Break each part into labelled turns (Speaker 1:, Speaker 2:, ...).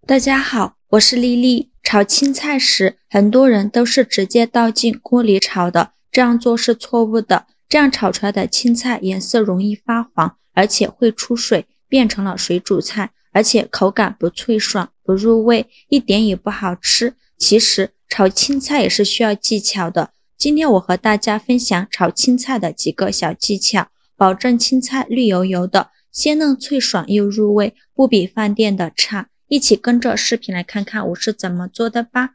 Speaker 1: 大家好，我是丽丽。炒青菜时，很多人都是直接倒进锅里炒的，这样做是错误的。这样炒出来的青菜颜色容易发黄，而且会出水，变成了水煮菜，而且口感不脆爽，不入味，一点也不好吃。其实炒青菜也是需要技巧的。今天我和大家分享炒青菜的几个小技巧，保证青菜绿油油的，鲜嫩脆爽又入味，不比饭店的差。一起跟着视频来看看我是怎么做的吧。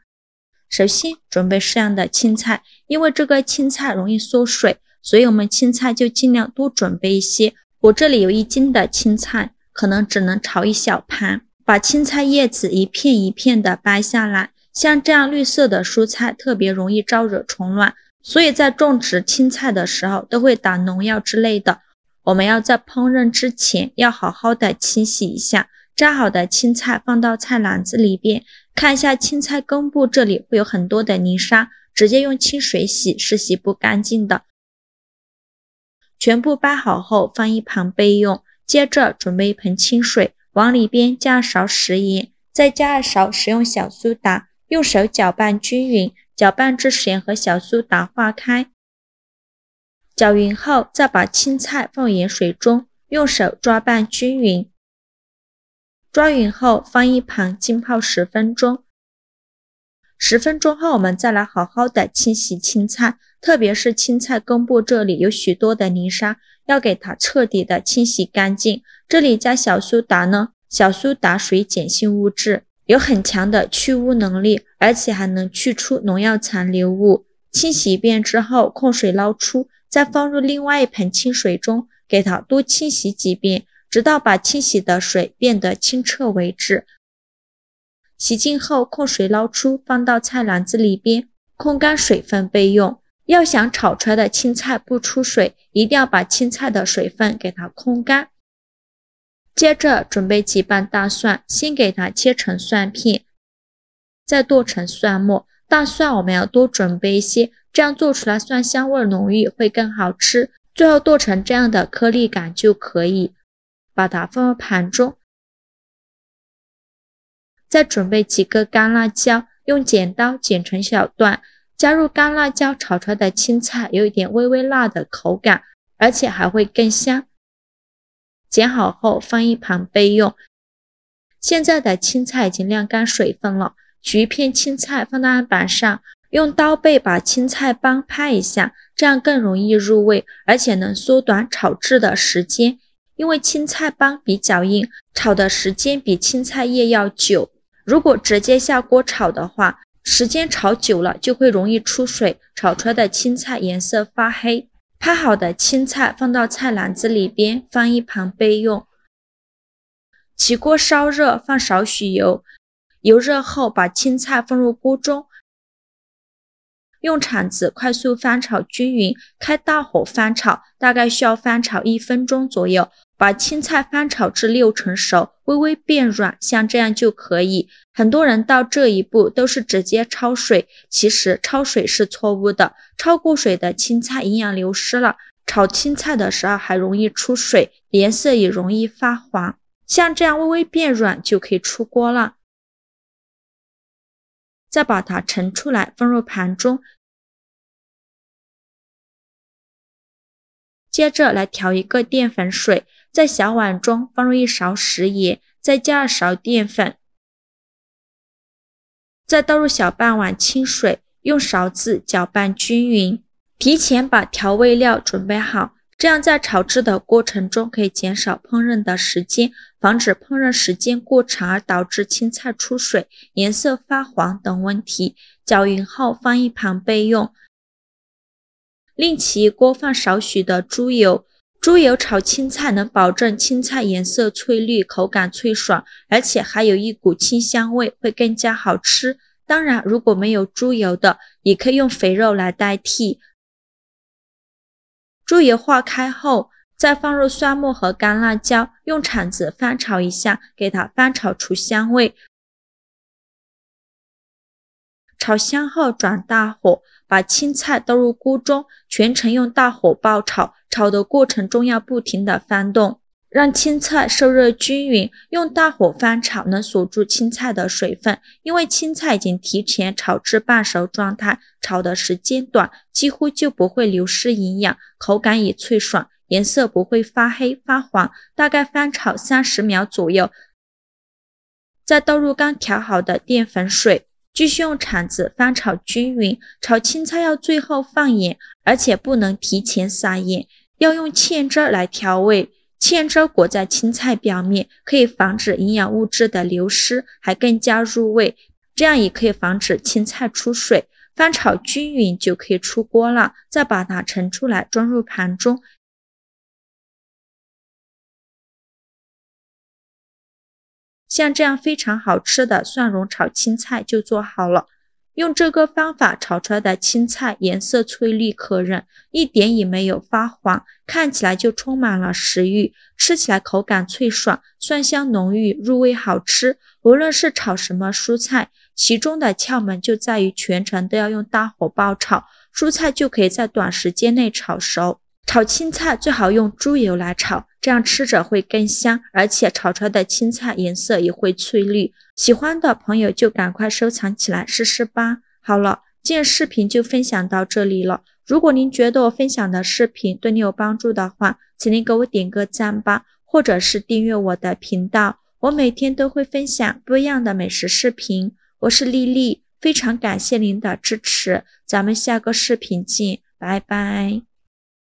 Speaker 1: 首先准备适量的青菜，因为这个青菜容易缩水，所以我们青菜就尽量多准备一些。我这里有1斤的青菜，可能只能炒一小盘。把青菜叶子一片一片的掰下来，像这样绿色的蔬菜特别容易招惹虫卵，所以在种植青菜的时候都会打农药之类的。我们要在烹饪之前要好好的清洗一下。摘好的青菜放到菜篮子里边，看一下青菜根部这里会有很多的泥沙，直接用清水洗是洗不干净的。全部掰好后放一旁备用，接着准备一盆清水，往里边加2勺食盐，再加2勺食用小苏打，用手搅拌均匀，搅拌至盐和小苏打化开。搅匀后再把青菜放盐水中，用手抓拌均匀。抓匀后放一旁浸泡10分钟。10分钟后我们再来好好的清洗青菜，特别是青菜根部这里有许多的泥沙，要给它彻底的清洗干净。这里加小苏打呢，小苏打水碱性物质，有很强的去污能力，而且还能去除农药残留物。清洗一遍之后控水捞出，再放入另外一盆清水中，给它多清洗几遍，直到把清洗的水变得清澈为止。洗净后控水捞出，放到菜篮子里边，控干水分备用。要想炒出来的青菜不出水，一定要把青菜的水分给它控干。接着准备几瓣大蒜，先给它切成蒜片，再剁成蒜末。大蒜我们要多准备一些，这样做出来蒜香味浓郁，会更好吃。最后剁成这样的颗粒感就可以。把它放入盘中，再准备几个干辣椒，用剪刀剪成小段，加入干辣椒炒出来的青菜有一点微微辣的口感，而且还会更香。剪好后放一旁备用。现在的青菜已经晾干水分了，取一片青菜放到案板上，用刀背把青菜帮拍一下，这样更容易入味，而且能缩短炒制的时间。因为青菜帮比较硬，炒的时间比青菜叶要久。如果直接下锅炒的话，时间炒久了就会容易出水，炒出来的青菜颜色发黑。拍好的青菜放到菜篮子里边，放一旁备用。起锅烧热，放少许油，油热后把青菜放入锅中，用铲子快速翻炒均匀，开大火翻炒，大概需要翻炒1分钟左右。把青菜翻炒至6成熟，微微变软，像这样就可以。很多人到这一步都是直接焯水，其实焯水是错误的，焯过水的青菜营养流失了，炒青菜的时候还容易出水，颜色也容易发黄。像这样微微变软就可以出锅了。再把它盛出来放入盘中，接着来调一个淀粉水，在小碗中放入1勺食盐，再加2勺淀粉，再倒入小半碗清水，用勺子搅拌均匀。提前把调味料准备好，这样在炒制的过程中可以减少烹饪的时间，防止烹饪时间过长而导致青菜出水、颜色发黄等问题。搅匀后放一旁备用。另起一锅放少许的猪油，猪油炒青菜能保证青菜颜色翠绿，口感脆爽，而且还有一股清香味，会更加好吃。当然如果没有猪油的，也可以用肥肉来代替。猪油化开后，再放入蒜末和干辣椒，用铲子翻炒一下，给它翻炒出香味。炒香后转大火，把青菜倒入锅中，全程用大火爆炒，炒的过程中要不停的翻动。让青菜受热均匀，用大火翻炒能锁住青菜的水分，因为青菜已经提前炒至半熟状态，炒的时间短，几乎就不会流失营养，口感也脆爽，颜色不会发黑发黄，大概翻炒30秒左右，再倒入刚调好的淀粉水，继续用铲子翻炒均匀。炒青菜要最后放盐，而且不能提前撒盐，要用芡汁来调味。芡汁裹在青菜表面，可以防止营养物质的流失，还更加入味，这样也可以防止青菜出水。翻炒均匀就可以出锅了，再把它盛出来装入盘中。像这样非常好吃的蒜蓉炒青菜就做好了。用这个方法炒出来的青菜颜色翠绿可人，一点也没有发黄，看起来就充满了食欲，吃起来口感脆爽，蒜香浓郁，入味好吃。无论是炒什么蔬菜，其中的窍门就在于全程都要用大火爆炒，蔬菜就可以在短时间内炒熟。炒青菜最好用猪油来炒，这样吃着会更香，而且炒出来的青菜颜色也会翠绿。喜欢的朋友就赶快收藏起来试试吧。好了，今日视频就分享到这里了。如果您觉得我分享的视频对你有帮助的话，请您给我点个赞吧，或者是订阅我的频道。我每天都会分享不一样的美食视频。我是丽丽，非常感谢您的支持，咱们下个视频见，拜拜。